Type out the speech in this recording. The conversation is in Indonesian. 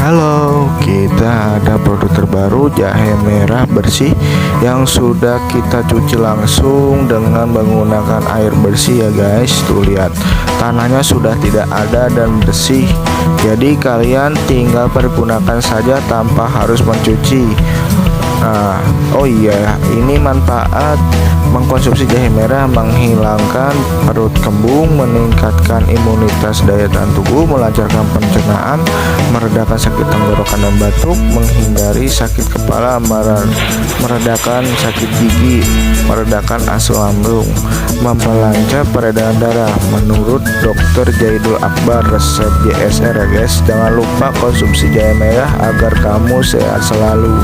Halo, kita ada produk terbaru jahe merah bersih yang sudah kita cuci langsung dengan menggunakan air bersih ya guys. Tuh lihat, tanahnya sudah tidak ada dan bersih. Jadi kalian tinggal pergunakan saja tanpa harus mencuci. Nah, oh iya, ini manfaat mengkonsumsi jahe merah: menghilangkan perut kembung, meningkatkan imunitas daya tahan tubuh, melancarkan pencernaan, meredakan sakit tenggorokan dan batuk, menghindari sakit kepala, meredakan sakit gigi, meredakan asam lambung, memperlancar peredaran darah. Menurut Dokter Jaidul Akbar, resep JSR ya guys. Jangan lupa konsumsi jahe merah agar kamu sehat selalu.